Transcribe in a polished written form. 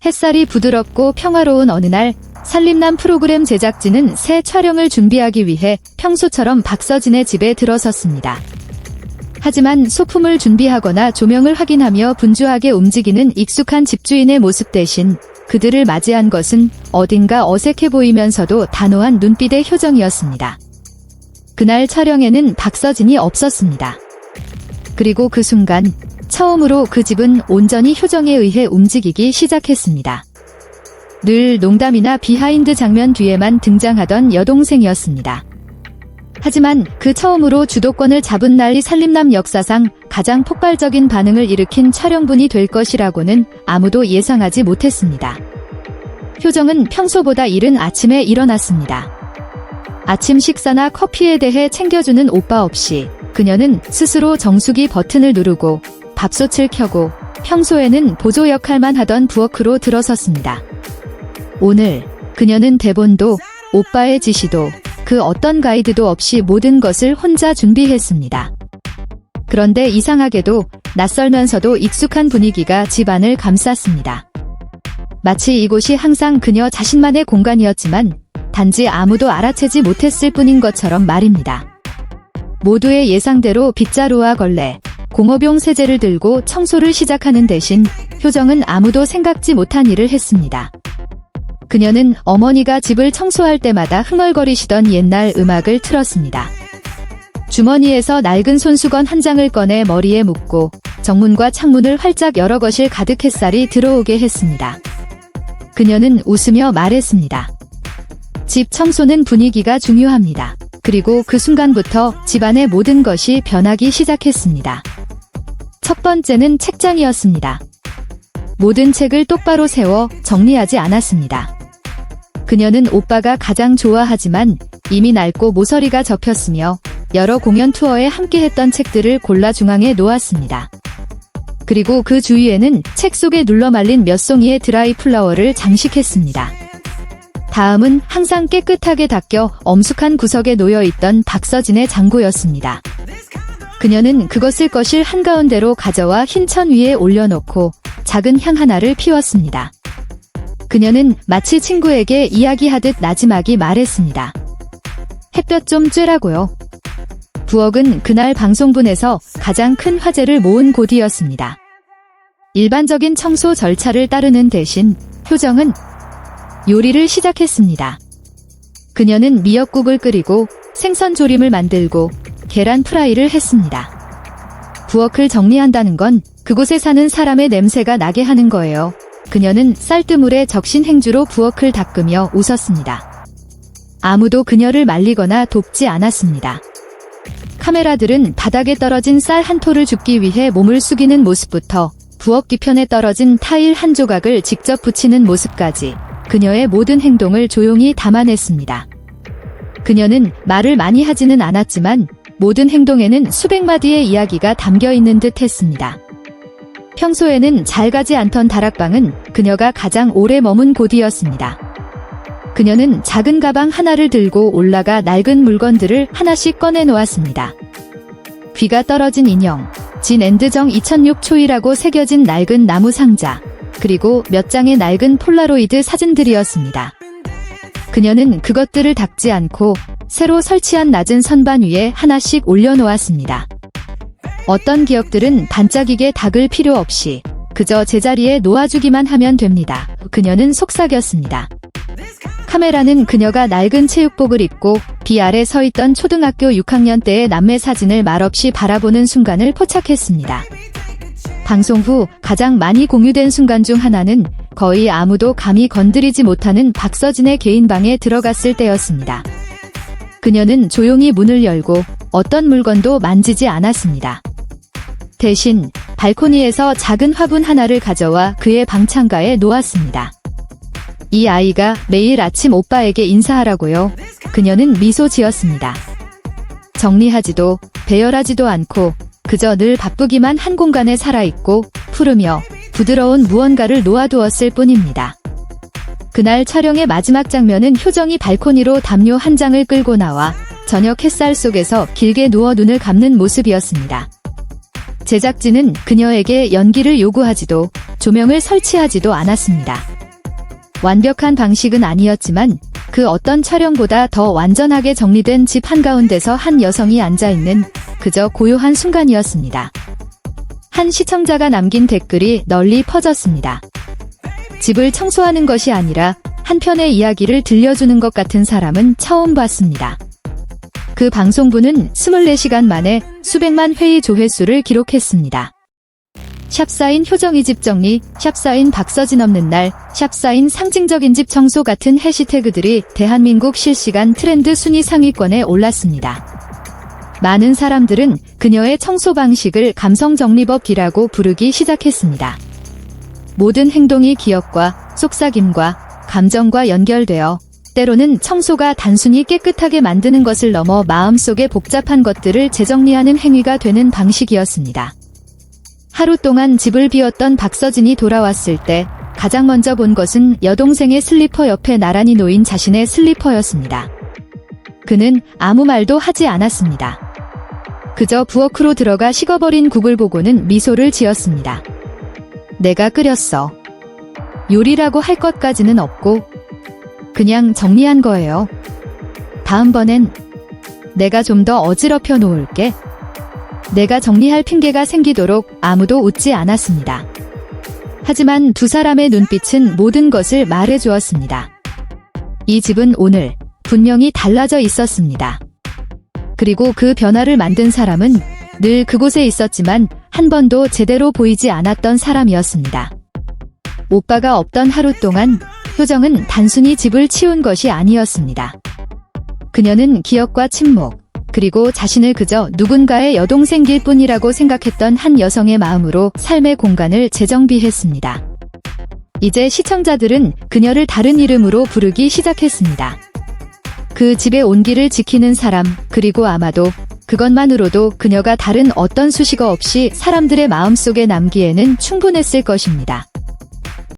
햇살이 부드럽고 평화로운 어느 날 살림남 프로그램 제작진은 새 촬영을 준비하기 위해 평소처럼 박서진의 집에 들어섰습니다. 하지만 소품을 준비하거나 조명을 확인하며 분주하게 움직이는 익숙한 집주인의 모습 대신 그들을 맞이한 것은 어딘가 어색해 보이면서도 단호한 눈빛의 효정이었습니다. 그날 촬영에는 박서진이 없었습니다. 그리고 그 순간 처음으로 그 집은 온전히 효정에 의해 움직이기 시작했습니다. 늘 농담이나 비하인드 장면 뒤에만 등장하던 여동생이었습니다. 하지만 그 처음으로 주도권을 잡은 날이 살림남 역사상 가장 폭발적인 반응을 일으킨 촬영분이 될 것이라고는 아무도 예상하지 못했습니다. 효정은 평소보다 이른 아침에 일어났습니다. 아침 식사나 커피에 대해 챙겨주는 오빠 없이 그녀는 스스로 정수기 버튼을 누르고 밥솥을 켜고 평소에는 보조 역할만 하던 부엌으로 들어섰습니다. 오늘 그녀는 대본도 오빠의 지시도 그 어떤 가이드도 없이 모든 것을 혼자 준비했습니다. 그런데 이상하게도 낯설면서도 익숙한 분위기가 집안을 감쌌습니다. 마치 이곳이 항상 그녀 자신만의 공간이었지만 단지 아무도 알아채지 못했을 뿐인 것처럼 말입니다. 모두의 예상대로 빗자루와 걸레, 공업용 세제를 들고 청소를 시작하는 대신 효정은 아무도 생각지 못한 일을 했습니다. 그녀는 어머니가 집을 청소할 때마다 흥얼거리시던 옛날 음악을 틀었습니다. 주머니에서 낡은 손수건 한 장을 꺼내 머리에 묶고 정문과 창문을 활짝 열어 거실 가득 햇살이 들어오게 했습니다. 그녀는 웃으며 말했습니다. 집 청소는 분위기가 중요합니다. 그리고 그 순간부터 집안의 모든 것이 변하기 시작했습니다. 첫 번째는 책장이었습니다. 모든 책을 똑바로 세워 정리하지 않았습니다. 그녀는 오빠가 가장 좋아하지만 이미 낡고 모서리가 접혔으며 여러 공연 투어에 함께했던 책들을 골라 중앙에 놓았습니다. 그리고 그 주위에는 책 속에 눌러 말린 몇 송이의 드라이 플라워를 장식했습니다. 다음은 항상 깨끗하게 닦여 엄숙한 구석에 놓여있던 박서진의 장고였습니다. 그녀는 그것을 거실 한가운데로 가져와 흰 천 위에 올려놓고 작은 향 하나를 피웠습니다. 그녀는 마치 친구에게 이야기하듯 나지막이 말했습니다. 햇볕 좀 쬐라고요. 부엌은 그날 방송분에서 가장 큰 화제를 모은 곳이었습니다. 일반적인 청소 절차를 따르는 대신 효정은 요리를 시작했습니다. 그녀는 미역국을 끓이고 생선 조림을 만들고 계란 프라이를 했습니다. 부엌을 정리한다는 건 그곳에 사는 사람의 냄새가 나게 하는 거예요. 그녀는 쌀뜨물에 적신 행주로 부엌을 닦으며 웃었습니다. 아무도 그녀를 말리거나 돕지 않았습니다. 카메라들은 바닥에 떨어진 쌀 한 톨을 줍기 위해 몸을 숙이는 모습부터 부엌 뒤편에 떨어진 타일 한 조각을 직접 붙이는 모습까지 그녀의 모든 행동을 조용히 담아냈습니다. 그녀는 말을 많이 하지는 않았지만 모든 행동에는 수백 마디의 이야기가 담겨 있는 듯 했습니다. 평소에는 잘 가지 않던 다락방은 그녀가 가장 오래 머문 곳이었습니다. 그녀는 작은 가방 하나를 들고 올라가 낡은 물건들을 하나씩 꺼내 놓았습니다. 귀가 떨어진 인형, 진 앤드정 2006 초이라고 새겨진 낡은 나무 상자, 그리고 몇 장의 낡은 폴라로이드 사진들이었습니다. 그녀는 그것들을 닦지 않고 새로 설치한 낮은 선반 위에 하나씩 올려놓았습니다. 어떤 기억들은 반짝이게 닦을 필요 없이 그저 제자리에 놓아주기만 하면 됩니다. 그녀는 속삭였습니다. 카메라는 그녀가 낡은 체육복을 입고 비 아래 서 있던 초등학교 6학년 때의 남매 사진을 말없이 바라보는 순간을 포착했습니다. 방송 후 가장 많이 공유된 순간 중 하나는 거의 아무도 감히 건드리지 못하는 박서진의 개인 방에 들어갔을 때였습니다. 그녀는 조용히 문을 열고 어떤 물건도 만지지 않았습니다. 대신 발코니에서 작은 화분 하나를 가져와 그의 방창가에 놓았습니다. 이 아이가 매일 아침 오빠에게 인사하라고요. 그녀는 미소 지었습니다. 정리하지도 배열하지도 않고 그저 늘 바쁘기만 한 공간에 살아있고 푸르며 부드러운 무언가를 놓아두었을 뿐입니다. 그날 촬영의 마지막 장면은 효정이 발코니로 담요 한 장을 끌고 나와 저녁 햇살 속에서 길게 누워 눈을 감는 모습이었습니다. 제작진은 그녀에게 연기를 요구하지도 조명을 설치하지도 않았습니다. 완벽한 방식은 아니었지만 그 어떤 촬영보다 더 완전하게 정리된 집 한가운데서 한 여성이 앉아있는 그저 고요한 순간이었습니다. 한 시청자가 남긴 댓글이 널리 퍼졌습니다. 집을 청소하는 것이 아니라 한편의 이야기를 들려주는 것 같은 사람은 처음 봤습니다. 그 방송부는 24시간 만에 수백만 회의 조회수를 기록했습니다. 샵사인 효정이 집 정리, 샵사인 박서진 없는 날, 샵사인 상징적인 집 청소 같은 해시태그들이 대한민국 실시간 트렌드 순위 상위권에 올랐습니다. 많은 사람들은 그녀의 청소 방식을 감성정리법이라고 부르기 시작했습니다. 모든 행동이 기억과 속삭임과 감정과 연결되어 때로는 청소가 단순히 깨끗하게 만드는 것을 넘어 마음속의 복잡한 것들을 재정리하는 행위가 되는 방식이었습니다. 하루 동안 집을 비웠던 박서진이 돌아왔을 때 가장 먼저 본 것은 여동생의 슬리퍼 옆에 나란히 놓인 자신의 슬리퍼였습니다. 그는 아무 말도 하지 않았습니다. 그저 부엌으로 들어가 식어버린 국을 보고는 미소를 지었습니다. 내가 끓였어. 요리라고 할 것까지는 없고 그냥 정리한 거예요. 다음번엔 내가 좀 더 어지럽혀 놓을게. 내가 정리할 핑계가 생기도록 아무도 웃지 않았습니다. 하지만 두 사람의 눈빛은 모든 것을 말해주었습니다. 이 집은 오늘 분명히 달라져 있었습니다. 그리고 그 변화를 만든 사람은 늘 그곳에 있었지만 한 번도 제대로 보이지 않았던 사람이었습니다. 오빠가 없던 하루 동안 효정은 단순히 집을 치운 것이 아니었습니다. 그녀는 기억과 침묵, 그리고 자신을 그저 누군가의 여동생일 뿐이라고 생각했던 한 여성의 마음으로 삶의 공간을 재정비했습니다. 이제 시청자들은 그녀를 다른 이름으로 부르기 시작했습니다. 그 집의 온기를 지키는 사람, 그리고 아마도 그것만으로도 그녀가 다른 어떤 수식어 없이 사람들의 마음속에 남기에는 충분했을 것입니다.